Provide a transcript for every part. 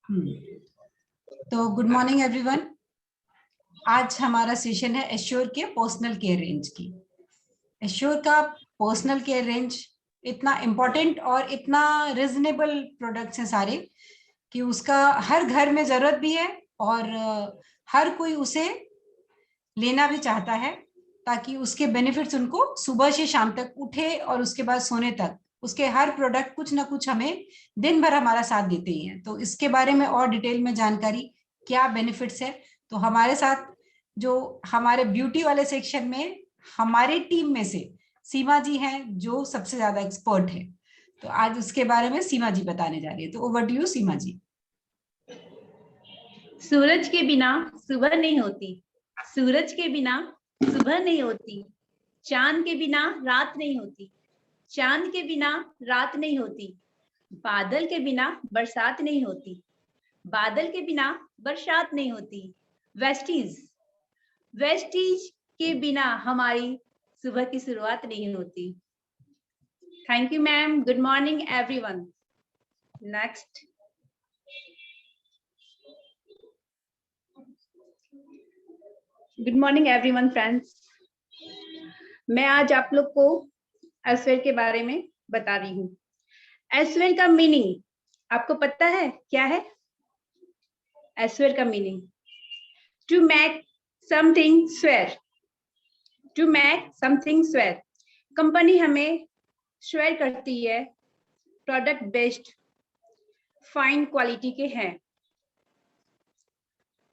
तो good morning everyone. आज हमारा सेशन है एश्योर के पर्सनल केयर रेंज की। एश्योर का पर्सनल केयर रेंज इतना इम्पोर्टेंट और इतना रिजनेबल प्रोडक्ट्स हैं सारे कि उसका हर घर में जरूरत भी है और हर कोई उसे लेना भी चाहता है, ताकि उसके बेनिफिट्स उनको सुबह से शाम तक उठे और उसके बाद सोने तक उसके हर प्रोडक्ट कुछ ना कुछ हमें दिन भर हमारा साथ देते ही हैं। तो इसके बारे में और डिटेल में जानकारी, क्या बेनिफिट्स है, तो हमारे साथ जो हमारे ब्यूटी वाले सेक्शन में हमारे टीम में से सीमा जी हैं जो सबसे ज्यादा एक्सपर्ट है। तो आज उसके बारे में सीमा जी बताने जा रही है। तो ओवर टू यू सीमा जी। सूरज के बिना सुबह नहीं होती, सूरज के बिना सुबह नहीं होती, चांद के बिना रात नहीं होती, चांद के बिना रात नहीं होती, बादल के बिना बरसात नहीं होती, बादल के बिना बरसात नहीं होती, वेस्टीज वेस्टीज के बिना हमारी सुबह की शुरुआत नहीं होती। Thank you ma'am. Good morning everyone. Next. Good morning everyone friends. मैं आज आप लोग को एसवेल के बारे में बता रही हूँ। एसवेल का मीनिंग आपको पता है क्या है? एसवेल का meaning to make something swear, to make something swear. Company हमें स्वेयर करती है प्रोडक्ट बेस्ड फाइन क्वालिटी के हैं।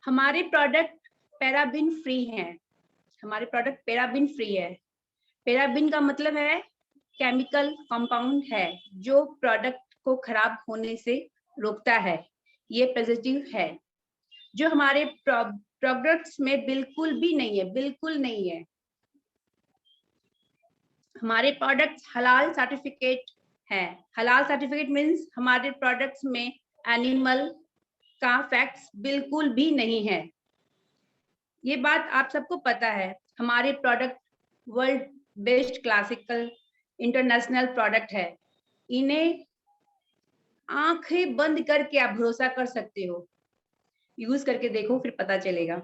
हमारे प्रोडक्ट पैराबिन फ्री हैं, हमारे प्रोडक्ट पैराबिन फ्री है। पैराबिन का मतलब है केमिकल कंपाउंड है जो प्रोडक्ट को खराब होने से रोकता है। ये पॉजिटिव है जो हमारे प्रोडक्ट्स में बिल्कुल भी नहीं है, बिल्कुल नहीं है। हमारे प्रोडक्ट्स हलाल सर्टिफिकेट है। हलाल सर्टिफिकेट मीन्स हमारे प्रोडक्ट्स में एनिमल का फैक्ट्स बिल्कुल भी नहीं है। ये बात आप सबको पता है। हमारे product world based classical international product है। इन्हें आंखें बंद करके आप भरोसा कर सकते हो। यूज करके देखो फिर पता चलेगा।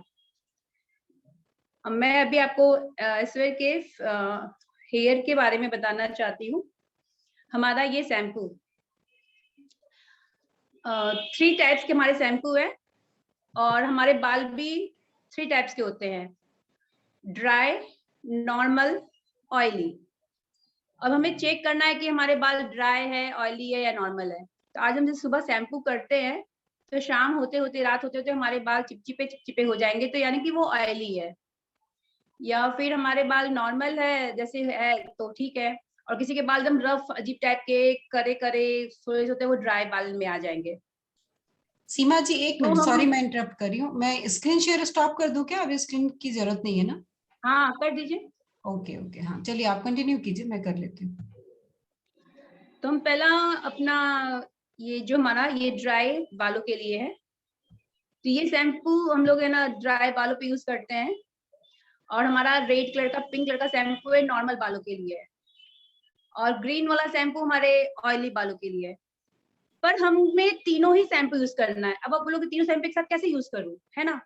मैं अभी आपको एस्वेल के हेयर के बारे में बताना चाहती हूँ। हमारा ये शैम्पू 3 टाइप्स के हमारे शैम्पू है और हमारे बाल भी 3 टाइप्स के होते हैं, ड्राई, नॉर्मल, ऑयली। अब हमें चेक करना है कि हमारे बाल ड्राई है, ऑयली है या नॉर्मल है। तो आज हम जब सुबह शैम्पू करते हैं तो शाम होते होते, रात होते होते हमारे बाल चिपचिपे चिपचिपे हो जाएंगे, तो यानी कि वो ऑयली है। या फिर हमारे बाल नॉर्मल है जैसे है तो ठीक है, और किसी के बाल एकदम रफ अजीब टाइप के करे करे सोए होते वो ड्राई बाल में आ जाएंगे। सीमा जी एक तो मिनट, हम सॉरी मैं इंटरप्ट कर रही हूँ। मैं स्क्रीन शेयर स्टॉप कर दूं क्या? अभी स्क्रीन की जरूरत नहीं है ना? हाँ कर दीजिए। ओके ओके, हाँ चलिए आप कंटिन्यू कीजिए, मैं कर लेती हूँ। तो हम पहला अपना ये जो हमारा ये ड्राई बालों के लिए है, तो ये शैम्पू हम लोग है ना ड्राई बालों पे यूज करते हैं। और हमारा रेड कलर का, पिंक कलर का शैम्पू है नॉर्मल बालों के लिए है, और ग्रीन वाला शैम्पू हमारे ऑयली बालों के लिए है। पर हमें तीनों ही शैम्पू यूज करना है। अब आप बोलोगे तीनों शैम्पू एक साथ कैसे यूज करूं, है ना?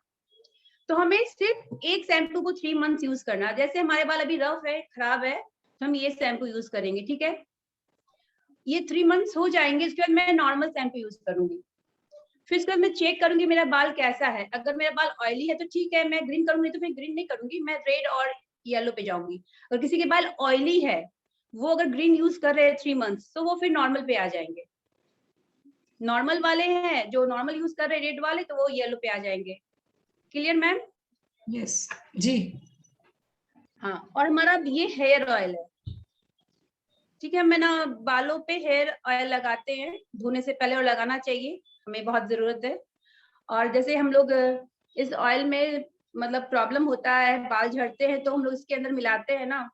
तो हमें सिर्फ एक शैम्पू को 3 मंथ्स यूज करना है। जैसे हमारे बाल अभी रफ है, खराब है, तो हम ये शैम्पू यूज करेंगे, ठीक है? ये 3 मंथ्स हो जाएंगे, उसके बाद मैं नॉर्मल शैम्पू यूज करूंगी। फिर उसके बाद मैं चेक करूंगी मेरा बाल कैसा है। अगर मेरा बाल ऑयली है तो ठीक है, मैं ग्रीन करूंगी, तो फिर ग्रीन नहीं करूंगी, मैं रेड और येलो पे जाऊंगी। अगर किसी के बाल ऑयली है, वो अगर ग्रीन यूज कर रहे हैं 3 मंथ्स, तो वो फिर नॉर्मल पे आ जाएंगे। नॉर्मल वाले हैं जो नॉर्मल यूज कर रहे हैं रेड वाले, तो वो येलो पे आ जाएंगे। Clear ma'am? यस जी। हाँ, और हमारा ये हेयर ऑयल है, ठीक है? मैं ना बालों पे हेयर ऑयल लगाते हैं धोने से पहले, और लगाना चाहिए, हमें बहुत जरूरत है। और जैसे हम लोग इस ऑयल में मतलब प्रॉब्लम होता है, बाल झड़ते हैं, तो हम लोग इसके अंदर मिलाते हैं ना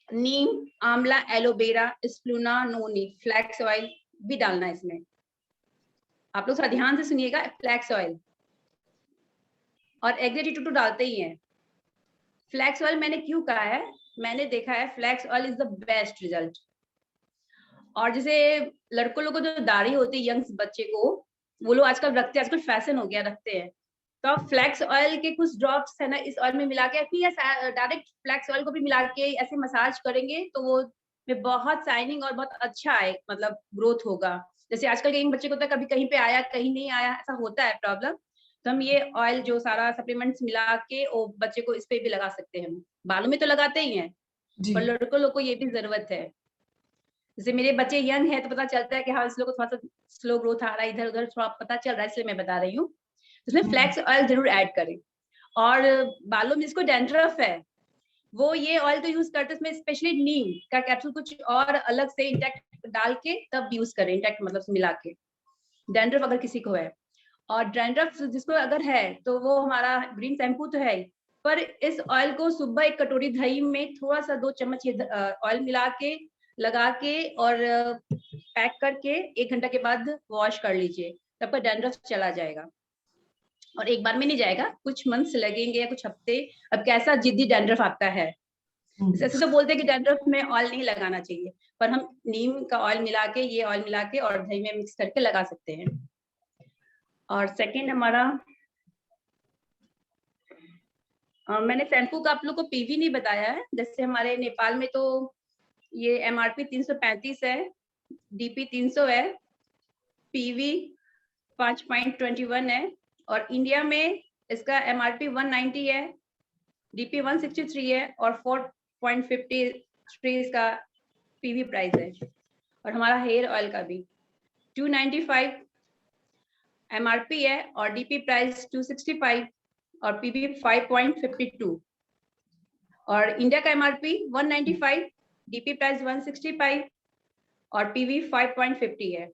नीम, आंवला, एलोवेरा, स्प्लूना, नोनी, फ्लैक्स ऑयल भी डालना है इसमें। आप लोग थोड़ा ध्यान से सुनिएगा। फ्लैक्स ऑयल और एग्रेटिटू तो डालते ही हैं। फ्लैक्स ऑयल मैंने क्यों कहा है? मैंने देखा है flax oil is the best result. और जैसे लड़कों लोगों को जो दाढ़ी होती है यंग बच्चे को, वो लोग आजकल रखते हैं, आजकल फैशन हो गया, रखते हैं। तो आप फ्लैक्स ऑयल के कुछ ड्रॉप्स है ना इस ऑयल में मिला के, या डायरेक्ट फ्लैक्स ऑयल को भी मिला के ऐसे मसाज करेंगे तो वो में बहुत शाइनिंग और बहुत अच्छा है, मतलब ग्रोथ होगा। जैसे आजकल के यंग बच्चे को होता है कभी कहीं पे आया कहीं नहीं आया, ऐसा होता है प्रॉब्लम। तो हम ये ऑयल जो सारा सप्लीमेंट्स मिला के वो बच्चे को इस पे भी लगा सकते हैं। हम बालों में तो लगाते ही हैं, जी पर लड़कों लोग को ये भी जरूरत है। जैसे मेरे बच्चे यंग है तो पता चलता है कि हाँ इस लोग को थोड़ा सा स्लो ग्रोथ आ रहा है, इधर उधर थोड़ा पता चल रहा है, इसलिए मैं बता रही हूँ। उसमें फ्लैक्स ऑयल जरूर ऐड करें। और बालों में जिसको डैंड्रफ है वो ये ऑयल तो यूज करते हैं, इसमें स्पेशली नीम का कैप्सूल कुछ और अलग से इंटेक्ट डाल के तब यूज करें, इंटेक्ट मतलब मिला के, डैंड्रफ अगर किसी को है। और डैंड्रफ जिसको अगर है तो वो हमारा ग्रीन शैम्पू तो है ही, पर इस ऑयल को सुबह एक कटोरी दही में थोड़ा सा 2 चम्मच ऑयल मिला के लगा के और पैक करके 1 घंटा के बाद वॉश कर लीजिए, तब तक डैंड्रफ चला जाएगा। और एक बार में नहीं जाएगा, कुछ मंथ्स लगेंगे या कुछ हफ्ते। अब कैसा जिद्दी डैंड्रफ आपका है, ऐसे तो बोलते हैं कि डैंड्रफ में ऑयल नहीं लगाना चाहिए, पर हम नीम का ऑयल मिला के, ये ऑयल मिला के और दही में मिक्स करके लगा सकते हैं। और सेकंड हमारा मैंने शैम्पू का आप लोग को पीवी नहीं बताया है। जैसे हमारे नेपाल में तो ये MRP 335 है, DP 300 है, PV 5.21 है, और इंडिया में इसका MRP 190 है, DP 163 है और 4.53 इसका PV प्राइस है। और हमारा हेयर ऑयल का भी 295 MRP है और DP प्राइस 265 और PV 5.52। और इंडिया का MRP 195, DP प्राइस 165 और PV 5.50 है।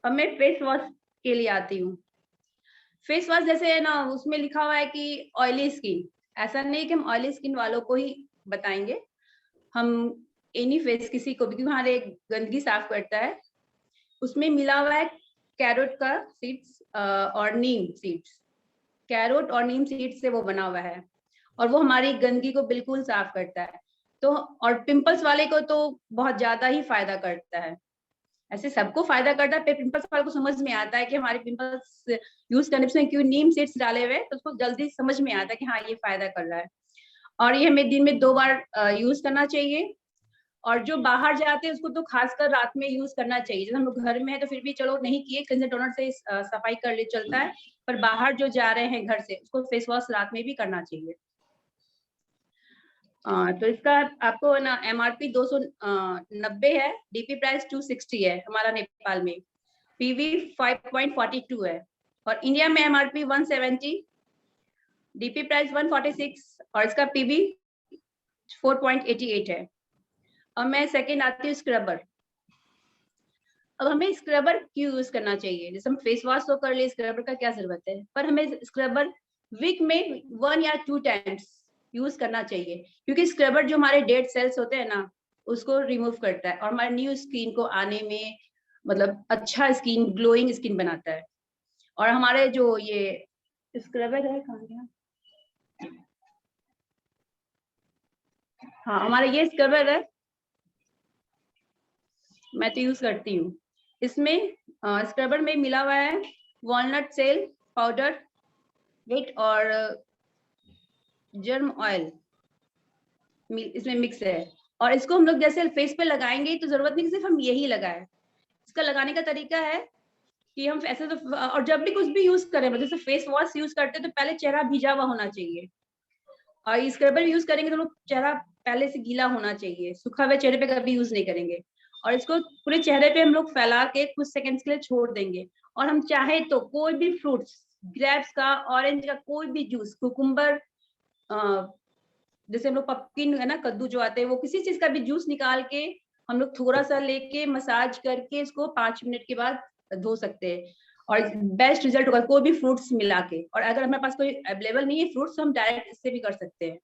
अब मैं फेस वॉश के लिए आती हूँ। फेस वॉश जैसे है ना, उसमें लिखा हुआ है कि ऑयली स्किन, ऐसा नहीं कि हम ऑयली स्किन वालों को ही बताएंगे, हम एनी फेस किसी को भी, क्योंकि हमारे गंदगी साफ करता है। उसमें मिला हुआ है कैरोट का सीड्स और नीम सीड्स, कैरोट और नीम सीड्स से वो बना हुआ है, और वो हमारी गंदगी को बिल्कुल साफ करता है। तो और पिंपल्स वाले को तो बहुत ज्यादा ही फायदा करता है, ऐसे सबको फायदा करता है, पिंपल्स वाले को समझ में आता है कि हमारे पिंपल्स यूज करने से क्यों नीम सीड्स डाले हुए, तो उसको जल्दी समझ में आता है कि हाँ ये फायदा कर रहा है। और ये हमें दिन में 2 बार यूज करना चाहिए। और जो बाहर जाते हैं उसको तो खासकर रात में यूज करना चाहिए। जैसे हम लोग घर में है तो फिर भी चलो नहीं किए, क्लींजर टोनर से सफाई कर ले चलता है, पर बाहर जो जा रहे हैं घर से उसको फेस वॉश रात में भी करना चाहिए। तो इसका आपको ना MRP 290 है, DP प्राइस 260 है हमारा नेपाल में, PV 5.42 है, और इंडिया में MRP 170, DP प्राइस 146 और इसका PV 4.88 है। और मैं सेकेंड आती हूँ स्क्रबर। अब हमें स्क्रबर क्यों यूज करना चाहिए? जैसे हम फेस वॉश तो कर ले, स्क्रबर का क्या जरूरत है? पर हमें स्क्रबर वीक में 1 या 2 टाइम्स यूज करना चाहिए, क्योंकि स्क्रबर जो हमारे डेड सेल्स होते हैं ना उसको रिमूव करता है और हमारे न्यू स्किन को आने में, मतलब अच्छा स्किन, ग्लोइंग स्किन बनाता है। और हमारे जो ये स्क्रबर है, कहाँ गया? हाँ, हमारा ये स्क्रबर है, मैं तो यूज करती हूँ। इसमें स्क्रबर में मिला हुआ है वॉलनट सेल पाउडर विट और जर्म ऑयल इसमें मिक्स है। और इसको हम लोग जैसे फेस पे लगाएंगे तो जरूरत नहीं कि सिर्फ हम यही लगाएं। इसका लगाने का तरीका है कि हम ऐसे तो, और जब भी कुछ भी यूज करें, जैसे फेस वॉश यूज करते हैं तो पहले चेहरा भिजा हुआ होना चाहिए, और स्क्रबर यूज करेंगे तो लोग चेहरा पहले से गीला होना चाहिए, सूखा हुए चेहरे पे कभी यूज नहीं करेंगे। और इसको पूरे चेहरे पे हम लोग फैला के कुछ सेकंड्स के लिए छोड़ देंगे। और हम चाहे तो कोई भी फ्रूट्स, ग्रेप्स का, ऑरेंज का कोई भी जूस, कुकुम्बर, जैसे हम लोग पम्पकिन है ना, कद्दू जो आते हैं, वो किसी चीज का भी जूस निकाल के हम लोग थोड़ा सा लेके मसाज करके इसको 5 मिनट के बाद धो सकते हैं, और बेस्ट रिजल्ट होगा कोई भी फ्रूट्स मिला के। और अगर हमारे पास कोई अवेलेबल नहीं है फ्रूट्स तो हम डायरेक्ट इससे भी कर सकते हैं।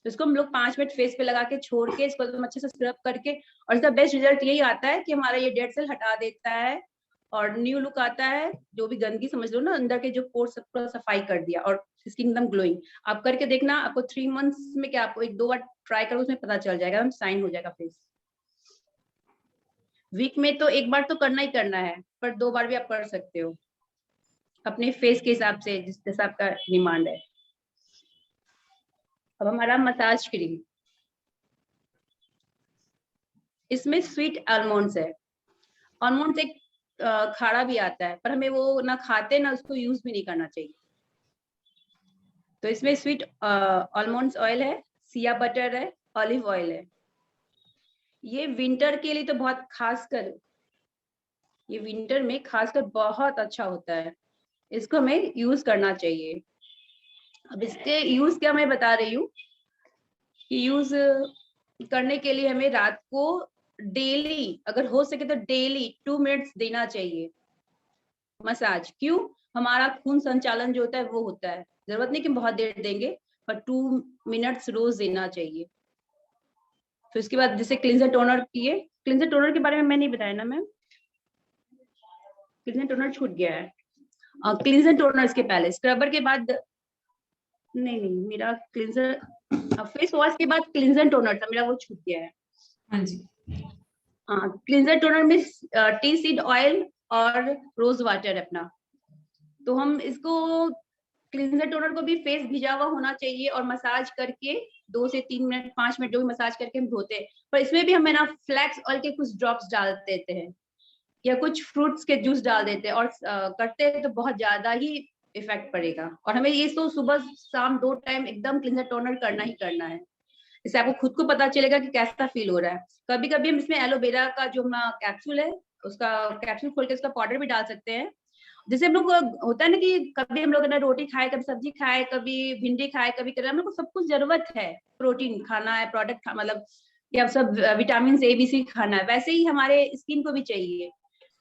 तो इसको हम लोग 5 मिनट फेस पे लगा के छोड़ के इसको एकदम अच्छे से स्क्रब करके, और इसका बेस्ट रिजल्ट यही आता है कि हमारा ये डेड सेल हटा देता है और न्यू लुक आता है। जो भी गंदगी समझ लो ना, अंदर के जो पोर्स सब पूरा सफाई कर दिया, और स्किन एकदम ग्लोइंग। आप करके देखना, आपको 3 मंथ्स में क्या, आपको 1-2 बार ट्राई करो, उसमें पता चल जाएगा, साइन हो जाएगा फेस। वीक में तो एक बार तो करना ही करना है, पर 2 बार भी आप कर सकते हो अपने फेस के हिसाब से, जिस जैसा आपका डिमांड है। अब हमारा मसाज क्रीम, इसमें स्वीट आलमंड्स है। आलमंड्स एक खाड़ा भी आता है, पर हमें वो ना खाते ना उसको यूज भी नहीं करना चाहिए। तो इसमें स्वीट आलमंड्स ऑयल है, सिया बटर है, ऑलिव ऑयल है। ये विंटर के लिए तो बहुत खासकर, ये विंटर में खासकर बहुत अच्छा होता है, इसको हमें यूज करना चाहिए। अब इसके यूज क्या मैं बता रही हूँ कि यूज करने के लिए हमें रात को डेली, अगर हो सके तो डेली 2 मिनट्स देना चाहिए मसाज। क्यों? हमारा खून संचालन जो होता है वो होता है, जरूरत नहीं कि बहुत देर देंगे, पर 2 मिनट्स रोज देना चाहिए। फिर उसके बाद जैसे क्लींजर टोनर किए, क्लींजर टोनर के बारे में मैं नहीं बताया ना मैम, क्लींजर टोनर छूट गया है। क्लींजर टोनर के पहले, स्क्रबर के बाद, नहीं मेरा क्लींजर फेस वॉश के बाद क्लींजर टोनर था मेरा, वो छूट गया है। हाँ जी। क्लींजर टोनर में टी सीड ऑयल और रोज वाटर अपना। तो हम इसको क्लींजर टोनर को भी फेस भिजा हुआ होना चाहिए और मसाज करके 2 से 3 मिनट 5 मिनट जो भी मसाज करके हम धोते हैं। पर इसमें भी हम ना फ्लैक्स ऑयल के कुछ ड्रॉप्स डाल देते हैं या कुछ फ्रूट्स के जूस डाल देते हैं और करते हैं तो बहुत ज्यादा ही इफेक्ट पड़ेगा। और हमें ये तो सुबह शाम 2 टाइम एकदम क्लींजर टोनर करना ही करना है, इससे आपको खुद को पता चलेगा कि कैसा फील हो रहा है। कभी कभी हम इसमें एलोवेरा का जो हमारा कैप्सूल है, उसका कैप्सूल खोल के उसका पाउडर भी डाल सकते हैं। जैसे हम लोग होता है ना कि कभी हम लोग ना रोटी खाए, कभी सब्जी खाए, कभी भिंडी खाए, कभी करेला, हम लोग को सब कुछ जरूरत है, प्रोटीन खाना है, प्रोडक्ट मतलब या सब विटामिन ए बी सी खाना है, वैसे ही हमारे स्किन को भी चाहिए।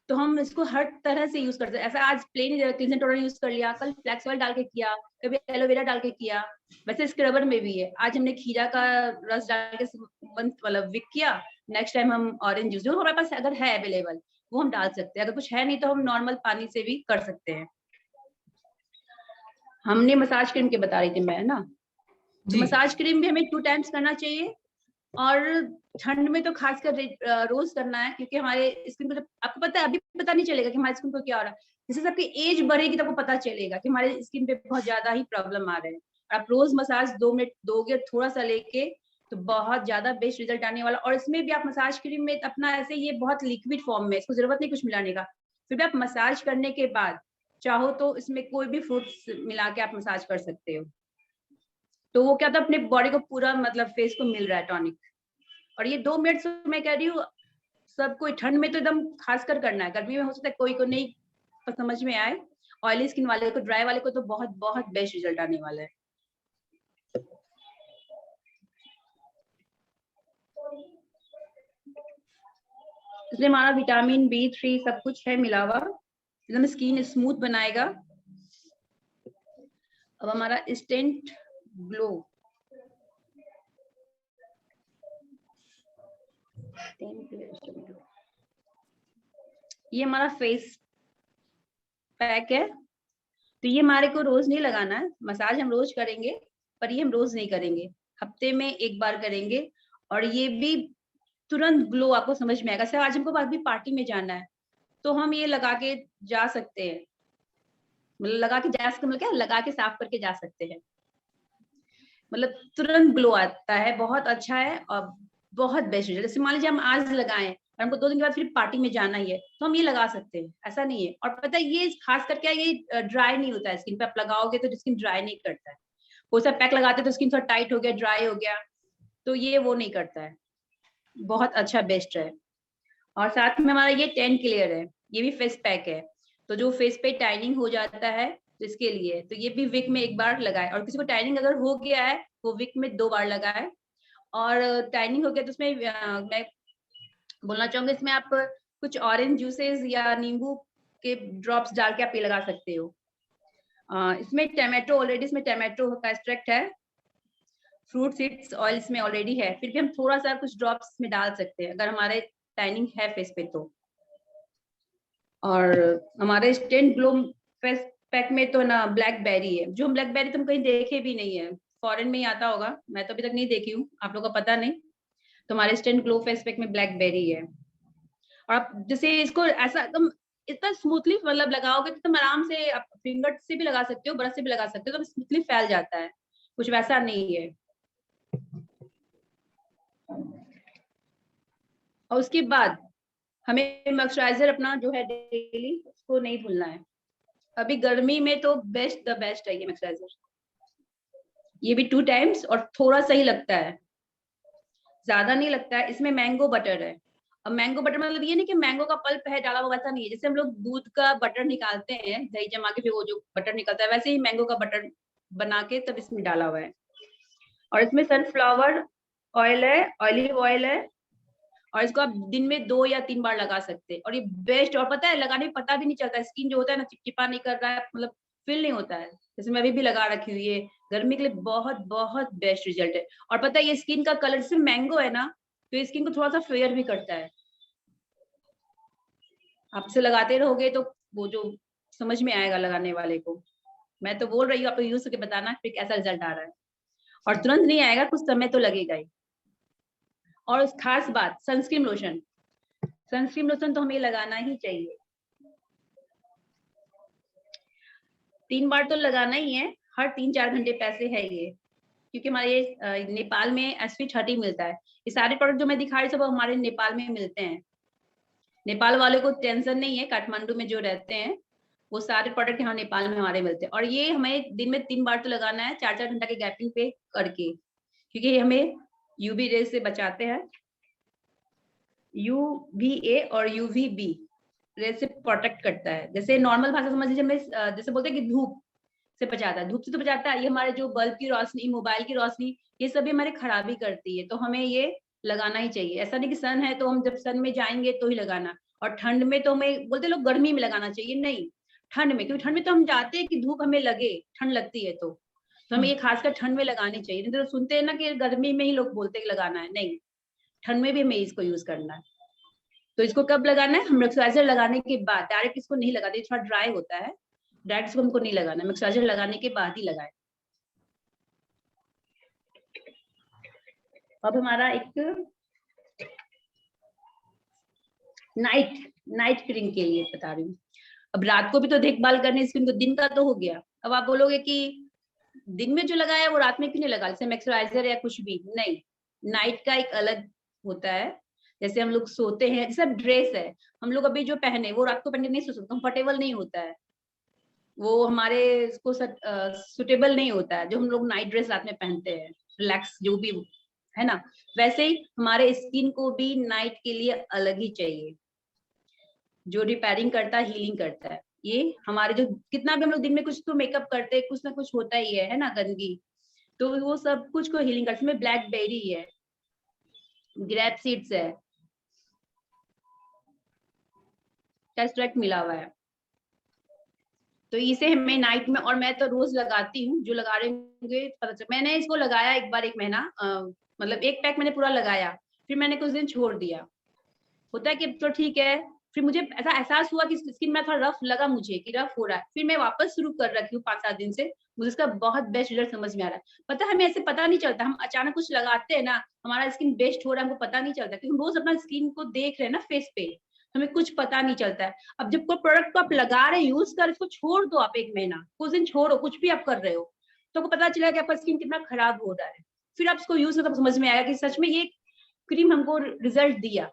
तो हम इसको हर तरह से यूज करते हैं। ऐसा आज प्लेन क्लींजर टोनर यूज कर लिया, कल फ्लैक्स ऑयल डाल के किया, कभी एलोवेरा डाल के किया, वैसे स्क्रबर में भी है। आज हमने खीरा का रस डाल के मतलब विक किया, नेक्स्ट टाइम हम ऑरेंज जूस जो हमारे पास अगर है अवेलेबल वो हम डाल सकते हैं, अगर कुछ है नहीं तो हम नॉर्मल पानी से भी कर सकते हैं। हमने मसाज क्रीम के बता रही थी मैं ना, तो जी। मसाज क्रीम भी हमें 2 टाइम्स करना चाहिए। और ठंड में तो खासकर रोज करना है, क्योंकि हमारे स्किन को आपको पता है, अभी पता नहीं चलेगा कि हमारे स्किन को क्या हो रहा है, जैसे आपकी एज बढ़ेगी तो आपको पता चलेगा कि हमारे स्किन पे बहुत ज्यादा ही प्रॉब्लम आ रहे हैं। आप रोज मसाज 2 मिनट दोगे थोड़ा सा लेके तो बहुत ज्यादा बेस्ट रिजल्ट आने वाला। और इसमें भी आप मसाज क्रीम में अपना ऐसे, ये बहुत लिक्विड फॉर्म में, इसको जरूरत नहीं कुछ मिलाने का। फिर भी आप मसाज करने के बाद चाहो तो इसमें कोई भी फ्रूट्स मिला के आप मसाज कर सकते हो, तो वो क्या था, अपने बॉडी को पूरा मतलब फेस को मिल रहा है टॉनिक। और ये 2 मिनट से मैं कह रही हूँ सबको, ठंड में तो एकदम खासकर करना है, गर्मी में हो सकता है कोई को नहीं समझ में आए, ऑयली स्किन वाले को, ड्राई वाले को तो बहुत बहुत बेस्ट रिजल्ट आने वाला है। इसलिए हमारा विटामिन B3 सब कुछ है मिला हुआ, एकदम स्किन स्मूथ बनाएगा। अब हमारा इंस्टेंट ग्लो, ये हमारा फेस पैक है। तो ये हमारे को रोज नहीं लगाना है, मसाज हम रोज करेंगे पर ये हम रोज नहीं करेंगे, हफ्ते में 1 बार करेंगे। और ये भी तुरंत ग्लो आपको समझ में आएगा। सर आज हमको बाद में पार्टी में जाना है तो हम ये लगा के जा सकते हैं, मतलब लगा के जा सकते, मतलब क्या, लगा के साफ करके जा सकते हैं, मतलब तुरंत ग्लो आता है, बहुत अच्छा है और बहुत बेस्ट रिजल्ट। जैसे मान लीजिए हम आज लगाए और हमको 2 दिन के बाद फिर पार्टी में जाना ही है तो हम ये लगा सकते हैं, ऐसा नहीं है। और पता है ये खास करके ये ड्राई नहीं होता है स्किन पे, आप लगाओगे तो स्किन ड्राई नहीं करता है। कोई सा पैक लगाते तो स्किन थोड़ा टाइट हो गया, ड्राई हो गया, तो ये वो नहीं करता है, बहुत अच्छा बेस्ट है। और साथ में हमारा ये 10 क्लियर है, ये भी फेस पैक है, तो जो फेस पे टाइनिंग हो जाता है तो इसके लिए, तो ये भी वीक में 1 बार लगाए। और किसी को टाइनिंग अगर हो गया है वो वीक में 2 बार लगाए। और टाइनिंग हो गया तो उसमें मैं बोलना चाहूंगी, इसमें आप कुछ ऑरेंज जूसेस या नींबू के ड्रॉप्स डाल के आप ये लगा सकते हो। इसमें टमाटो, ऑलरेडी इसमें टमाटो का एक्सट्रैक्ट है, फ्रूट सीड्स ऑयल इसमें ऑलरेडी है, फिर भी हम थोड़ा सा कुछ ड्रॉप्स में डाल सकते हैं अगर हमारे टाइनिंग है फेस पे तो। और हमारे इंस्टेंट ग्लो फेस पैक में तो ना ब्लैकबेरी है, जो ब्लैकबेरी तुम कहीं देखे भी नहीं है, फॉरेन में ही आता होगा, मैं तो अभी तक नहीं देखी हूँ, आप लोग को पता नहीं। तो हमारे इंस्टेंट ग्लो फेस पैक में ब्लैकबेरी है। और आप जैसे इसको ऐसा एकदम इतना स्मूथली मतलब लगाओगे तो तुम आराम से आप फिंगर से भी लगा सकते हो, ब्रश से भी लगा सकते हो, तो स्मूथली फैल जाता है, कुछ वैसा नहीं है। और उसके बाद हमें मॉइस्चराइजर अपना जो है डेली उसको नहीं भूलना है। अभी गर्मी में तो बेस्ट द बेस्ट है ये मॉइस्चराइजर। ये भी 2 टाइम्स और थोड़ा सा ही लगता है, ज्यादा नहीं लगता है। इसमें मैंगो बटर है। अब मैंगो बटर मतलब ये नहीं कि मैंगो का पल्प है डाला हुआ, वैसा नहीं है। जैसे हम लोग दूध का बटर निकालते हैं दही जमा के, फिर वो जो बटर निकलता है, वैसे ही मैंगो का बटर बना के तब इसमें डाला हुआ है। और इसमें सनफ्लावर ऑयल है, ऑलिव ऑयल है, और इसको आप दिन में 2 या 3 बार लगा सकते हैं। और ये बेस्ट, और पता है लगाने में पता भी नहीं चलता, स्किन जो होता है ना चिपचिपा नहीं कर रहा है, मतलब फील नहीं होता है। जैसे मैं अभी भी लगा रखी हुई है, गर्मी के लिए बहुत बहुत बेस्ट रिजल्ट है। और पता है ये स्किन का कलर जैसे मैंगो है ना, तो ये स्किन को थोड़ा सा फेयर भी करता है। आपसे लगाते रहोगे तो वो जो समझ में आएगा लगाने वाले को। मैं तो बोल रही हूँ, आप यूज करके बताना फिर कैसा रिजल्ट आ रहा है। और तुरंत नहीं आएगा, कुछ समय तो लगेगा ही। और खास बात, सनस्क्रीन लोशन। सनस्क्रीन लोशन तो हमें लगाना ही चाहिए, 3 बार तो लगाना ही है, हर 3-4 घंटे पैसे है ये। क्योंकि हमारे नेपाल में SV30 मिलता है। ये सारे प्रोडक्ट जो मैं दिखा रही हूँ सब हमारे नेपाल में मिलते हैं। नेपाल वाले को टेंशन नहीं है, काठमांडू में जो रहते हैं वो सारे प्रोडक्ट यहाँ नेपाल में हमारे मिलते हैं। और ये हमें दिन में 3 बार तो लगाना है, 4-4 घंटा के गैपिंग पे करके, क्योंकि ये हमें UV रेज से बचाते हैं। UVA और UVB रेज से प्रोटेक्ट करता है। जैसे नॉर्मल भाषा समझ लीजिए, हमें जैसे बोलते हैं कि धूप से बचाता है, धूप से तो बचाता है। ये हमारे जो बल्ब की रोशनी, मोबाइल की रोशनी, ये सभी हमारे खराबी करती है, तो हमें ये लगाना ही चाहिए। ऐसा नहीं कि सन है तो हम जब सन में जाएंगे तो ही लगाना, और ठंड में तो हमें बोलते लोग गर्मी में लगाना चाहिए, नहीं, ठंड में। क्योंकि ठंड में तो हम जाते हैं कि धूप हमें लगे, ठंड लगती है तो हमें ये खासकर ठंड में लगानी चाहिए। नहीं तो सुनते हैं ना कि गर्मी में ही लोग बोलते हैं लगाना है, नहीं, ठंड में भी हमें इसको यूज करना है। तो इसको कब लगाना है? हम मॉइस्चराइजर लगाने के बाद, डायरेक्ट इसको नहीं लगाते, थोड़ा ड्राई होता है, डायरेक्ट इसको हमको नहीं लगाना, मॉइस्चराइजर लगाने के बाद ही लगाए। अब हमारा एक नाइट क्रीम के लिए बता रही हूँ। अब रात को भी तो देखभाल करने स्किन को, दिन का तो हो गया। अब आप बोलोगे कि दिन में जो लगाया वो रात में क्यों नहीं लगा, जैसे मॉइस्चराइजर या कुछ भी नहीं, नाइट का एक अलग होता है। जैसे हम लोग सोते हैं, जैसे ड्रेस है, हम लोग अभी जो पहने वो रात को पहन के नहीं सो सकते, कंफर्टेबल नहीं होता है, वो हमारे इसको सुटेबल नहीं होता है, जो हम लोग नाइट ड्रेस रात में पहनते हैं, रिलैक्स जो भी है ना। वैसे ही हमारे स्किन को भी नाइट के लिए अलग ही चाहिए, जो रिपेयरिंग करता है, हीलिंग करता है। ये हमारे जो कितना भी हम लोग दिन में कुछ तो मेकअप करते हैं, कुछ ना कुछ होता ही है ना, गंदगी, तो वो सब कुछ को हीलिंग करता है। इसमें ब्लैकबेरी है, ग्रेप सीड्स है, टेस्टरेक्ट मिला हुआ है, तो इसे हमें नाइट में, और मैं तो रोज लगाती हूँ, जो लगा रहे होंगे पता चल। मैंने इसको लगाया एक बार 1 महीना, मतलब 1 पैक मैंने पूरा लगाया, फिर मैंने कुछ दिन छोड़ दिया। होता है कि तो ठीक है, फिर मुझे ऐसा एहसास हुआ कि स्किन में थोड़ा रफ लगा मुझे, कि रफ हो रहा है, फिर मैं वापस शुरू कर रखी हूँ 5-7 दिन से। मुझे इसका बहुत बेस्ट रिजल्ट समझ में आ रहा है। पता है हमें ऐसे पता नहीं चलता, हम अचानक कुछ लगाते हैं ना, हमारा स्किन बेस्ट हो रहा है, हमको पता नहीं चलता, क्योंकि हम रोज अपना स्किन को देख रहे हैं ना फेस पे, हमें कुछ पता नहीं चलता है। अब जब कोई प्रोडक्ट को आप लगा रहे हैं, यूज कर, इसको छोड़ दो आप 1 महीना, कुछ दिन छोड़ो, कुछ भी आप कर रहे हो, तो आपको पता चलेगा कि आपका स्किन कितना खराब हो रहा है। फिर आप इसको यूज करो, समझ में आएगा कि सच में ये क्रीम हमको रिजल्ट दिया।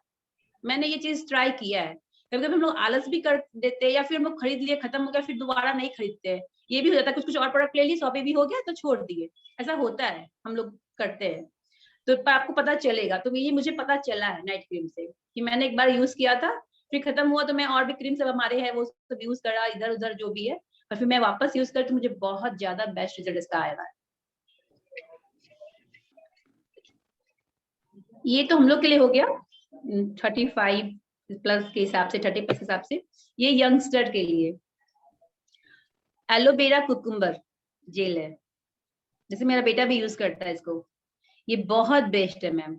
मैंने ये चीज ट्राई किया है। कभी कभी हम लोग आलस भी कर देते हैं, या फिर हम लोग खरीद लिए, खत्म हो गया, फिर दोबारा नहीं खरीदते हैं। ये भी हो जाता है, कुछ कुछ और प्रोडक्ट ले लिए, शॉपिंग भी हो गया तो छोड़ दिए, ऐसा होता है, हम लोग करते हैं। तो आपको पता चलेगा, तो ये मुझे पता चला है नाइट क्रीम से, कि मैंने एक बार यूज किया था, फिर खत्म हुआ, तो मैं और भी क्रीम सब हमारे है वो सब यूज करा, इधर उधर जो भी है, और फिर मैं वापस यूज कर, तो मुझे बहुत ज्यादा बेस्ट रिजल्ट इसका आएगा। ये तो हम लोग के लिए हो गया 35+ के हिसाब से, 30+ के हिसाब से। ये यंगस्टर के लिए एलोवेरा कुकुम्बर जेल है, जैसे मेरा बेटा भी यूज करता है इसको। ये बहुत बेस्ट है मैम,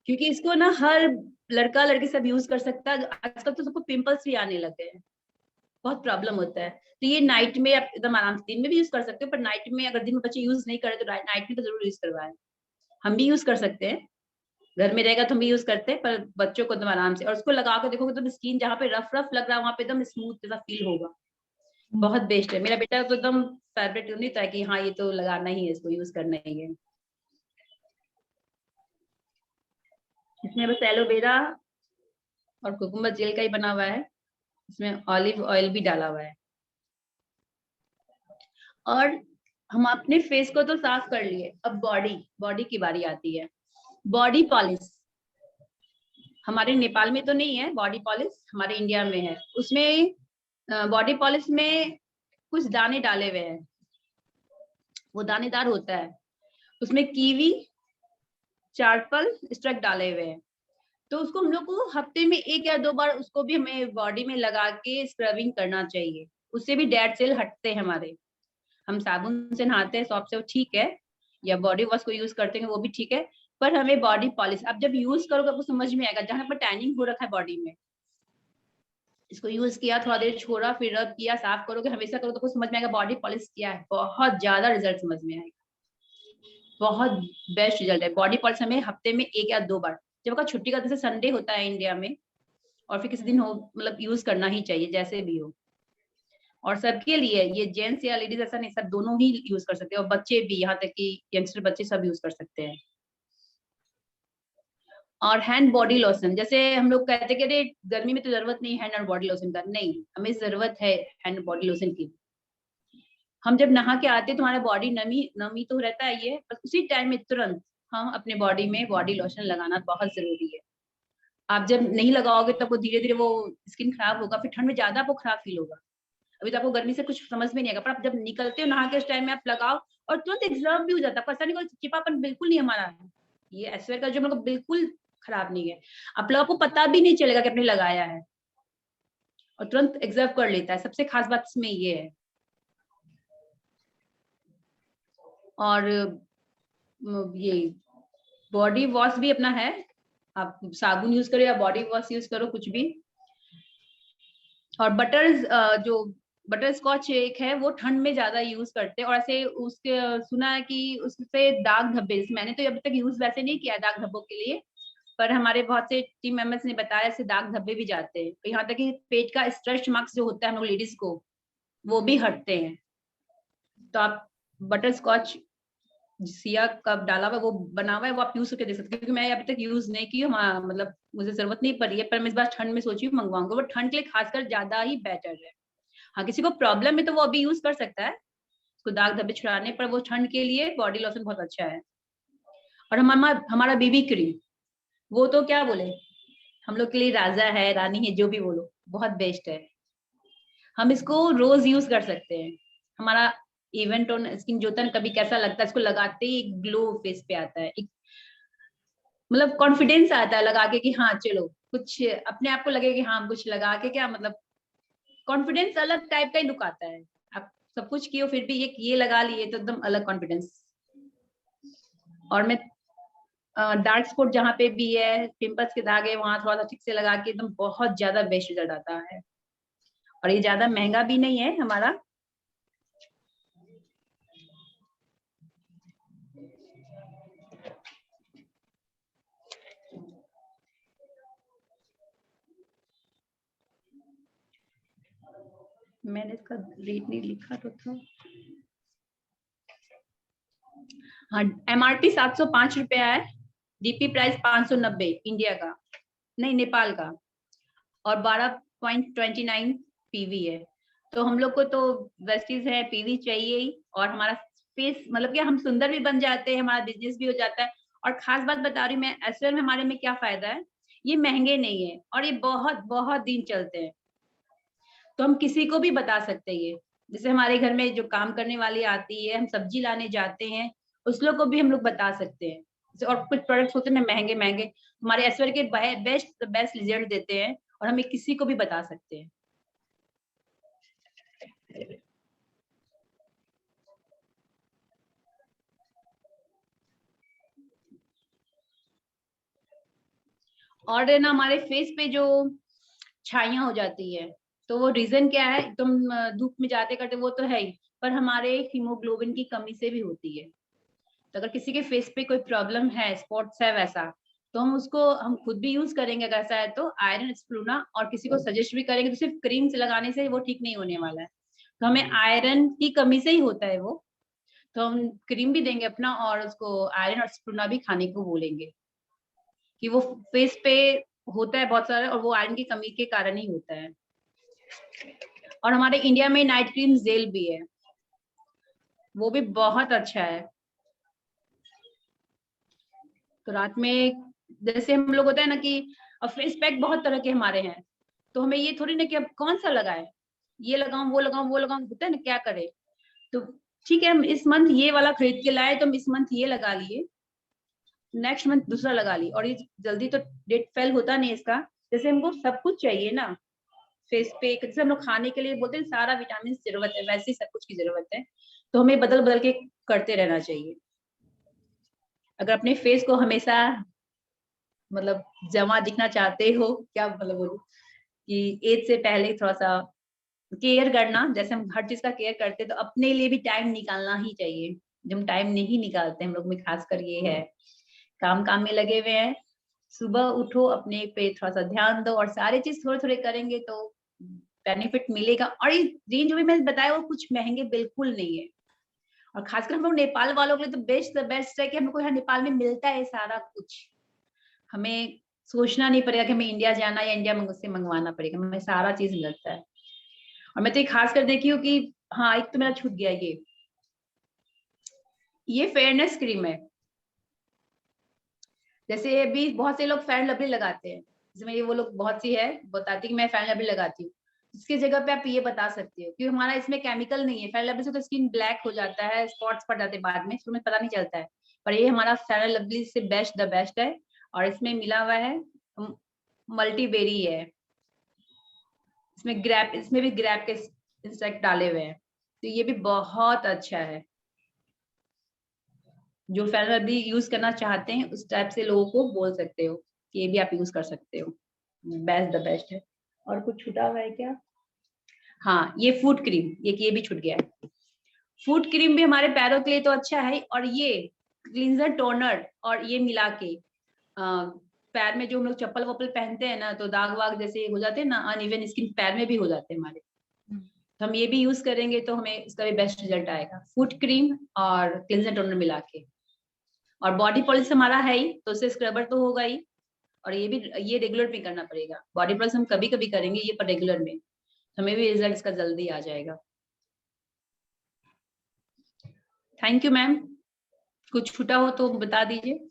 क्योंकि इसको ना हर लड़का लड़की सब यूज कर सकता है। आजकल तो सबको पिंपल्स भी आने लगे हैं, बहुत प्रॉब्लम होता है। तो ये नाइट में आप एकदम आराम से, दिन में भी यूज कर सकते हो, पर नाइट में, अगर दिन में बच्चे यूज नहीं करे तो नाइट में तो जरूर यूज करवाएं। हम भी यूज कर सकते हैं, घर में रहेगा तो हम भी यूज करते हैं, पर बच्चों को तुम आराम से, और उसको लगा के देखोगे तो स्किन जहाँ पे रफ रफ लग रहा है वहां पे एकदम स्मूथ जैसा फील होगा। बहुत बेस्ट है। मेरा बेटा तो एकदम फेवरेट नहीं था कि हाँ ये तो लगाना ही है, इसको यूज करना ही है। इसमें बस एलोवेरा और कुकुम्बर जेल का ही बना हुआ है, इसमें ऑलिव ऑयल भी डाला हुआ है। और हम अपने फेस को तो साफ कर लिए, अब बॉडी की बारी आती है। बॉडी पॉलिश हमारे नेपाल में तो नहीं है, बॉडी पॉलिश हमारे इंडिया में है। उसमें बॉडी पॉलिश में कुछ दाने डाले हुए हैं, वो दानेदार होता है। उसमें कीवी, चारपल, स्ट्रक डाले हुए हैं। तो उसको हम लोग को हफ्ते में 1 या 2 बार उसको भी हमें बॉडी में लगा के स्क्रबिंग करना चाहिए। उससे भी डेड सेल हटते हैं हमारे। हम साबुन से नहाते हैं, सॉफ्ट से, वो ठीक है, या बॉडी वॉश को यूज करते हैं वो भी ठीक है, पर हमें बॉडी पॉलिश अब जब यूज करोगे आपको समझ में आएगा। जहां पर टैनिंग हो रखा है बॉडी में, इसको यूज किया, थोड़ा देर छोड़ा, फिर रब किया, साफ करोगे, हमेशा करो तो आपको समझ में आएगा बॉडी पॉलिश किया है। बहुत ज्यादा रिजल्ट समझ में आएगा, बहुत बेस्ट रिजल्ट है। बॉडी पॉलिश हमें हफ्ते में 1 या 2 बार, जब आपका छुट्टी का जैसे संडे होता है इंडिया में, और फिर किसी दिन हो, मतलब यूज करना ही चाहिए जैसे भी हो। और सबके लिए, ये जेंट्स या लेडीज ऐसा नहीं, सब दोनों ही यूज कर सकते हैं, और बच्चे भी, यहाँ तक कि यंगस्टर बच्चे सब यूज कर सकते हैं। और हैंड बॉडी लोशन, जैसे हम लोग कहते हैं कि गर्मी में तो जरूरत नहीं हैंड और बॉडी लोशन का, नहीं, हमें जरूरत है हैंड बॉडी लोशन की। हम जब नहा के आते हैं तो हमारा बॉडी नमी तो रहता है ये, बस उसी टाइम में तुरंत हम अपने बॉडी में बॉडी लोशन लगाना बहुत जरूरी है। आप जब नहीं लगाओगे तो आपको धीरे धीरे वो स्किन खराब होगा, फिर ठंड में ज्यादा आपको खराब फील होगा। अभी तो आपको गर्मी से कुछ समझ में नहीं आएगा, पर आप जब निकलते हो नहा के उस टाइम में आप लगाओ, और तुरंत एग्जर्व भी हो जाता है। पता नहीं, कोई चिपचिपापन बिल्कुल नहीं हमारा है। ये एसवेयर का जो मतलब बिल्कुल खराब नहीं है, आप लोगों को पता भी नहीं चलेगा कि आपने लगाया है, और तुरंत एग्जर्व कर लेता है। सबसे खास बात इसमें ये है। और ये बॉडी वॉश भी अपना है, आप साबुन यूज करो या बॉडी वॉश यूज करो, कुछ भी। और जो बटर स्कॉच एक है, वो ठंड में ज्यादा यूज करते हैं, और ऐसे उसके सुना है कि उससे दाग धब्बे, मैंने तो अभी तक यूज वैसे नहीं किया दाग धब्बों के लिए, पर हमारे बहुत से टीम मेंबर्स ने बताया इससे दाग धब्बे भी जाते हैं। यहाँ तक कि पेट का स्ट्रेच मार्क्स जो होता है हम लोग लेडीज को, वो भी हटते हैं। तो आप बटर स्कॉच सिया कप डाला हुआ, वो बना हुआ है, वो आप यूज करके देख सकते हैं, क्योंकि मैं अभी तक यूज नहीं की हूँ, मतलब मुझे जरूरत नहीं पड़ी है, पर मैं इस बार ठंड में सोची हूँ मंगवाऊंगा। वो ठंड के लिए खासकर ज्यादा ही बेटर है। हाँ, किसी को प्रॉब्लम है तो वो अभी यूज कर सकता है, उसको दाग धब्बे छुड़ाने पर, वो ठंड के लिए बॉडी लोशन बहुत अच्छा है। और हमारा बीबी क्रीम, वो तो क्या बोले, हम लोग के लिए राजा है, रानी है, जो भी बोलो, बहुत बेस्ट है। हम इसको रोज यूज कर सकते हैं। हमारा इवेंट ऑन स्किन जो होता है, कभी कैसा लगता है, इसको लगाते ही एक ग्लो फेस पे आता है, एक मतलब कॉन्फिडेंस आता है लगा के कि हाँ चलो कुछ अपने आप को लगे कि हाँ कुछ लगा के क्या मतलब, कॉन्फिडेंस अलग टाइप का ही लुक आता है। आप सब कुछ किए फिर भी ये लगा लिए तो एकदम अलग कॉन्फिडेंस। और मैं डार्क स्पॉट जहाँ पे भी है, पिंपल्स के दाग है, वहां थोड़ा सा ठीक से लगा के एकदम बहुत ज्यादा बेस्ट रिजल्ट आता है। और ये ज्यादा महंगा भी नहीं है हमारा। मैंने इसका रेट नहीं लिखा तो था। हाँ, MRP 705 रुपया है, DP प्राइस 590 इंडिया का, नहीं नेपाल का, और 12.29 PV है। तो हम लोग को तो वेस्टीज है, PV चाहिए ही, और हमारा फेस मतलब कि हम सुंदर भी बन जाते हैं, हमारा बिजनेस भी हो जाता है। और खास बात बता रही हूँ मैं, एसवेयर में हमारे में क्या फायदा है, ये महंगे नहीं है, और ये बहुत बहुत दिन चलते हैं। तो हम किसी को भी बता सकते हैं ये, जैसे हमारे घर में जो काम करने वाली आती है, हम सब्जी लाने जाते हैं, उस लोग को भी हम लोग बता सकते हैं। और कुछ प्रोडक्ट्स होते हैं महंगे महंगे, हमारे एसवेयर के बेस्ट रिजल्ट देते हैं, और हमें किसी को भी बता सकते हैं। और ना हमारे फेस पे जो छाइयां हो जाती है, तो वो रीजन क्या है, तुम धूप में जाते करते वो तो है ही, पर हमारे हीमोग्लोबिन की कमी से भी होती है। तो अगर किसी के फेस पे कोई प्रॉब्लम है, स्पॉट्स है वैसा, तो हम खुद भी यूज करेंगे अगर ऐसा है तो आयरन स्प्रूना, और किसी को सजेस्ट भी करेंगे तो सिर्फ क्रीम से लगाने से वो ठीक नहीं होने वाला है। तो हमें आयरन की कमी से ही होता है वो, तो हम क्रीम भी देंगे अपना और उसको आयरन और स्प्रूना भी खाने को बोलेंगे कि वो फेस पे होता है बहुत सारा, और वो आयरन की कमी के कारण ही होता है। और हमारे इंडिया में नाइट क्रीम जेल भी है, वो भी बहुत अच्छा है। तो रात में जैसे हम लोग होता है ना कि फेस पैक बहुत तरह के हमारे हैं, तो हमें ये थोड़ी ना कि अब कौन सा लगाए, ये लगाऊं वो लगाऊं वो लगाऊं, होता है ना क्या करे। तो ठीक है, हम इस मंथ ये वाला खरीद के लाए तो हम इस मंथ ये लगा लिए, नेक्स्ट मंथ दूसरा लगा ली, और ये जल्दी तो डेट फेल होता नहीं इसका। जैसे हमको सब कुछ चाहिए ना फेस पे, जैसे हम लोग खाने के लिए बोलते हैं सारा विटामिन की जरूरत है, वैसे ही सब कुछ की जरूरत है, तो हमें बदल बदल के करते रहना चाहिए। अगर अपने फेस को हमेशा मतलब जमा दिखना चाहते हो, क्या मतलब बोलूं कि एज से पहले थोड़ा सा केयर करना, जैसे हम हर चीज का केयर करते हैं तो अपने लिए भी टाइम निकालना ही चाहिए। जब हम टाइम नहीं निकालते, हम लोग में खासकर ये है, काम काम में लगे हुए हैं, सुबह उठो अपने पे थोड़ा सा ध्यान दो और सारे चीज थोड़े थोड़े करेंगे तो बेनिफिट मिलेगा। और ये रेंज भी मैंने बताया वो कुछ महंगे बिल्कुल नहीं है, और खासकर हम लोग नेपाल वालों के लिए तो बेस्ट द बेस्ट है कि हम लोग को यहाँ नेपाल में मिलता है सारा कुछ, हमें सोचना नहीं पड़ेगा कि हमें इंडिया जाना या इंडिया से मंगवाना पड़ेगा, हमें सारा चीज मिलता है। और मैं तो खास कर देखी हूँ कि हाँ, एक तो मेरा छूट गया, ये फेयरनेस क्रीम है। जैसे अभी बहुत से लोग फेयर लवली लगाते हैं, जिसमें ये वो लोग बहुत सी है बताती कि मैं फेयर लवली लगाती हूँ, इसकी जगह पे आप ये बता सकते हो कि हमारा इसमें केमिकल नहीं है। फेयर लवली से तो स्किन ब्लैक हो जाता है, स्पॉट्स पड़ जाते हैं बाद में, शुरू में पता नहीं चलता है, पर ये हमारा फेयर लवली से बेस्ट द बेस्ट है। और इसमें मिला हुआ है मल्टीबेरी है, इसमें भी ग्रैप के इंसेक्ट डाले हुए हैं, तो ये भी बहुत अच्छा है। जो फेयर लवली यूज करना चाहते हैं उस टाइप से लोगों को बोल सकते हो कि ये भी आप यूज कर सकते हो, बेस्ट द बेस्ट है। और कुछ छूटा हुआ है क्या? हाँ, ये फूट क्रीम, ये भी छूट गया है। फूट क्रीम भी हमारे पैरों के लिए तो अच्छा है, और ये क्लींजर टोनर और ये मिला के पैर में जो हम लोग चप्पल वप्पल पहनते हैं ना, तो दाग वाग जैसे हो जाते हैं ना, अनइवन स्किन पैर में भी हो जाते हैं हमारे, तो हम ये भी यूज करेंगे तो हमें इसका भी बेस्ट रिजल्ट आएगा, फूट क्रीम और क्लींजर टोनर मिला के। और बॉडी पॉलिश हमारा है ही, तो उससे स्क्रबर तो होगा ही, और ये रेगुलर में करना पड़ेगा। बॉडी पॉलिश हम कभी कभी करेंगे, ये पर रेगुलर में, हमें भी रिजल्ट इसका जल्दी आ जाएगा। थैंक यू मैम, कुछ छूटा हो तो बता दीजिए।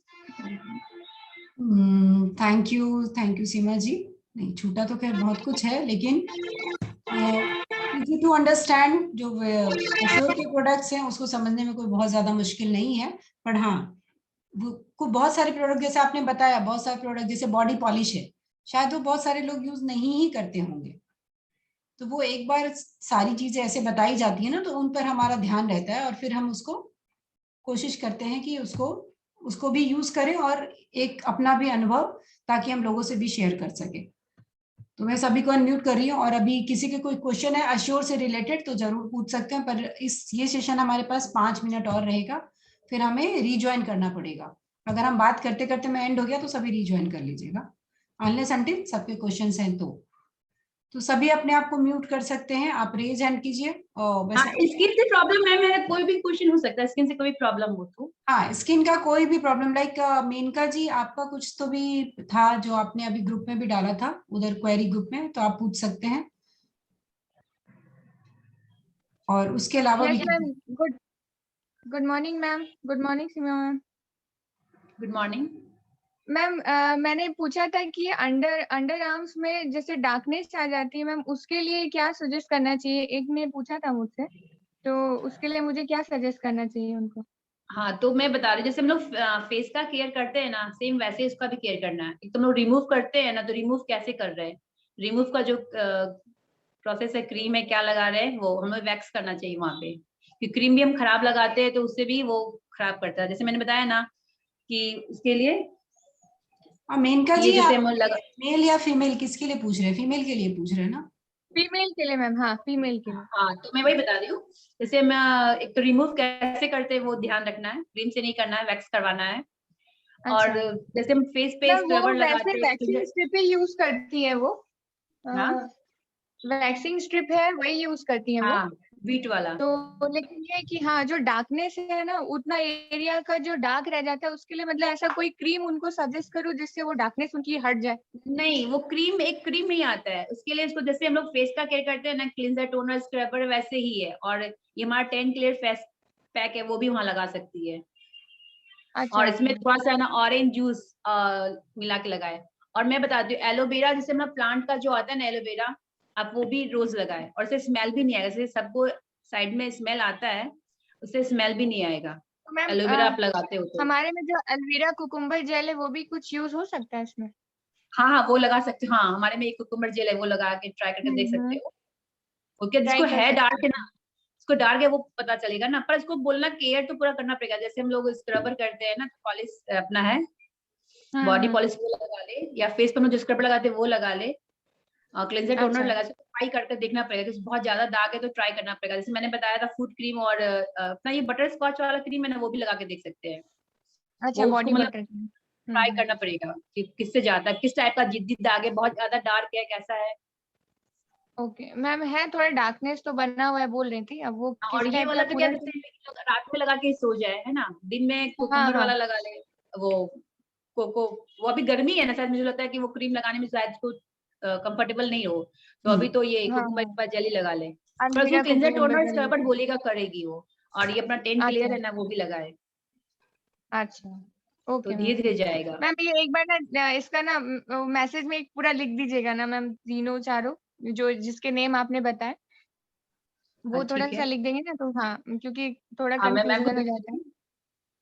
थैंक यू सीमा जी। नहीं छूटा तो खैर बहुत कुछ है, लेकिन इजी टू अंडरस्टैंड जो एश्योर के प्रोडक्ट्स हैं उसको समझने में कोई बहुत ज्यादा मुश्किल नहीं है। पर हाँ, को बहुत सारे प्रोडक्ट जैसे आपने बताया, बहुत सारे प्रोडक्ट जैसे बॉडी पॉलिश है, शायद वो बहुत सारे लोग यूज नहीं ही करते होंगे, तो वो एक बार सारी चीजें ऐसे बताई जाती है ना, तो उन पर हमारा ध्यान रहता है और फिर हम उसको कोशिश करते हैं कि उसको उसको भी यूज करें और एक अपना भी अनुभव, ताकि हम लोगों से भी शेयर कर सके। तो मैं सभी को अनम्यूट कर रही हूँ, और अभी किसी के कोई क्वेश्चन है अश्योर से रिलेटेड तो जरूर पूछ सकते हैं, पर ये सेशन हमारे पास 5 मिनट और रहेगा, फिर हमें रिज्वाइन करना पड़ेगा। अगर हम बात करते करते में एंड हो गया तो सभी रिज्वाइन कर लीजिएगा, अनलेस अंटिल सबके क्वेश्चन हैं तो सभी अपने आप को म्यूट कर सकते हैं। आप रेज हैंड कीजिए। वैसे स्किन से प्रॉब्लम है, कोई भी क्वेश्चन हो सकता है, स्किन से कोई प्रॉब्लम हो तो। हाँ, स्किन का कोई भी प्रॉब्लम, लाइक मेनका जी आपका कुछ तो भी था जो आपने अभी ग्रुप में भी डाला था, उधर क्वेरी ग्रुप में, तो आप पूछ सकते हैं। और उसके अलावा भी yes ma'am, good morning ma'am, good morning Seema ma'am. Good morning ma'am, मैंने पूछा था कि अंडर आर्म्स में जैसे डार्कनेस आ जाती है मैम, उसके लिए क्या सजेस्ट करना चाहिए? एक ने पूछा था मुझसे, तो उसके लिए मुझे क्या सजेस्ट करना चाहिए उनको? हाँ, तो मैं बता रही हूँ, जैसे हम लोग फेस का केयर करते हैं ना, सेम वैसे इसका भी केयर करना है। एक तो हम लोग रिमूव करते हैं ना, तो रिमूव कैसे कर रहे हैं, रिमूव का जो प्रोसेस है, क्रीम है क्या लगा रहे हैं, वो हमें वैक्स करना चाहिए वहां पे, क्योंकि क्रीम भी हम खराब लगाते हैं तो उससे भी वो खराब करता है। जैसे मैंने बताया ना कि उसके लिए मेनका ये जी जैसे आप हम लगा, मेल या फीमेल किसके लिए पूछ रहे हैं? फीमेल के लिए पूछ रहे हैं ना? फीमेल के लिए मैम, हाँ फीमेल के लिए। हाँ तो मैं वही बता रही हूँ। जैसे मैं एक तो रिमूव कैसे करते हैं वो ध्यान रखना है, क्रीम से नहीं करना है, वैक्स करवाना है। और अच्छा जैसे हम फेस पे मैम, वो स्क्रबर वैसे लगाते हैं वैक्सिंग स्ट्रिप ही यूज करती है वो, हाँ वैक्सिंग स्ट्रिप है वही यूज करती है वो। हाँ वीट वाला। तो लेकिन ये है कि हाँ, जो डार्कनेस है ना, उतना एरिया का जो डार्क रह जाता है उसके लिए मतलब ऐसा कोई क्रीम उनको सजेस्ट करूँ जिससे वो डार्कनेस उनकी हट जाए? नहीं, वो क्रीम एक क्रीम नहीं आता है उसके लिए। इसको जैसे हम लोग फेस का केयर करते हैं ना, क्लींजर टोनर स्क्रबर वैसे ही है। और ये हमारा 10 क्लियर फेस पैक है, वो भी वहां लगा सकती है। अच्छा और इसमें अच्छा। थोड़ा सा ना ऑरेंज जूस मिला के लगाए। और मैं बताती हूँ, एलोवेरा जैसे हमारा प्लांट का जो आता है ना एलोवेरा, आप वो भी रोज लगाए और उससे स्मेल भी नहीं आएगा। जैसे सबको साइड में स्मेल आता है, उससे स्मेल भी नहीं आएगा। तो मैम एलोवेरा आप लगाते हो तो हमारे में जो एलोवेरा कुकुम्बर जेल है वो भी कुछ यूज हो सकता है इसमें? हाँ हाँ वो लगा सकते हो। हाँ, हमारे में एक कुकुम्बर जेल है, वो लगा के ट्राई करके देख सकते हो। ओके, जिसको ट्राई कर है सकते डार्क है ना, हैं। उसको डार्क है वो पता चलेगा ना। पर इसको बोलना केयर तो पूरा करना पड़ेगा। जैसे हम लोग स्क्रबर करते हैं ना, पॉलिश अपना है, बॉडी हम्म। पॉलिश वो लगा ले, या फेस पर जो स्क्रबर लगाते हैं वो लगा ले, क्लेंजर टोनर अच्छा लगा ले। ट्राई करके देखना पड़ेगा कि बहुत ज्यादा दाग है तो ट्राई करना पड़ेगा। जैसे मैंने बताया था फूड क्रीम, और अपना ये बटर स्कॉच वाला क्रीम है ना, वो भी लगा के देख सकते हैं। अच्छा, वो उसको बॉडी मतलब बटर। ट्राई करना पड़ेगा कि किससे ज्यादा, किस टाइप का जिद्दी दाग है, बहुत ज्यादा डार्क है, कैसा है। ओके मैम, है थोड़ा डार्कनेस तो बना हुआ है बोल रही थी, अब वो और किस ये टाइप वाला का तो क्या, थोड़ा सा। जैसे लोग रात में लगा के सो जाए है ना, दिन में हाँ कुकुम्बर हाँ। वाला लगा ले। वो कोको, वो अभी गर्मी है ना, शायद मुझे लगता है कि वो क्रीम लगाने में शायद को कंफर्टेबल नहीं हो, तो अभी तो ये हाँ कुकुम्बर हाँ, के पास जेली लगा ले। पर उसमें अल्मीरा cleanser cucumber toner gel scrubber लेते हैं। बोलेगा करेगी वो। और ये अपना 10 क्लियर अच्छा है ना, वो भी लगाए, अच्छा। तो ओके मैम। धीरे धीरे जाएगा। मैम ये एक बार ना इसका ना मैसेज में एक पूरा लिख दीजिएगा ना मैम, तीनों चारों जो जिसके नेम आपने बताए, वो हाँ थोड़ा ठीक सा है। लिख देंगे ना तो हाँ, क्योंकि थोड़ा हाँ मैं मैम को कंफ्यूजन हो भेज जाता है। दूंगी।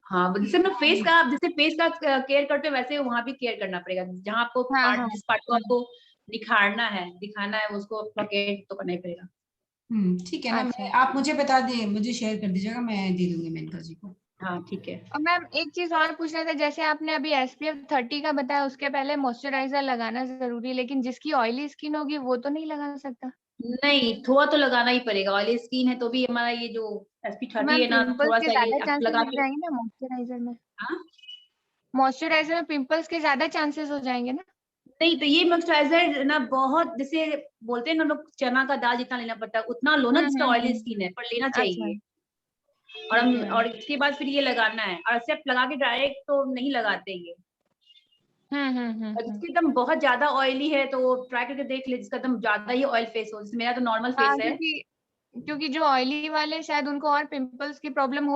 हाँ, वो जैसे हम लोग फेस का, आप जैसे फेस का केयर करते हो वैसे वहां भी केयर करना पड़ेगा। जहाँ आपको हाँ पार्ट, हाँ। जिस पार्ट को आपको निखारना है, दिखाना है, उसको अपना केयर तो करना ही पड़ेगा। ठीक है ना, अच्छा। मैं आप मुझे बता दें, मुझे शेयर कर दीजिएगा, मैं दे दूंगी मेनका जी को। हाँ ठीक है। और मैम एक चीज और पूछना था, जैसे आपने अभी SPF 30 का बताया, उसके पहले मॉइस्चराइजर लगाना जरूरी है, लेकिन जिसकी ऑयली स्किन होगी वो तो नहीं लगा सकता? नहीं, थोड़ा तो लगाना ही पड़ेगा। ऑयली स्किन है तो भी हमारा ये जो तो SP30 मैम है ना, पिंपल्स थोड़ा के सा ये ज्यादा आप चांसेस लगा हो के। जाएंगे ना मॉइस्चराइजर में? हाँ, मॉइस्चराइजर में पिंपल्स के ज्यादा चांसेस हो जाएंगे ना? नहीं तो ये मॉइस्चराइजर ना बहुत, जैसे बोलते हैं ना लोग, चना का दाल जितना लेना पड़ता है उतना लो ना, जिसका ऑयली हम्म। स्किन है, पर लेना अच्छा। चाहिए। और ओके हम, मैम। और इसके बाद फिर ये लगाना है। और सिर्फ लगा के डायरेक्ट तो नहीं लगाते ये। और जिसकी एकदम बहुत ज्यादा ऑयली है तो वो ट्राई करके देख ले, जिसका एकदम ज्यादा ही ऑयल फेस हो। जैसे मेरा तो नॉर्मल हाँ, फेस है। क्योंकि क्योंकि जो ऑयली वाले शायद उनको और पिंपल्स की प्रॉब्लम हो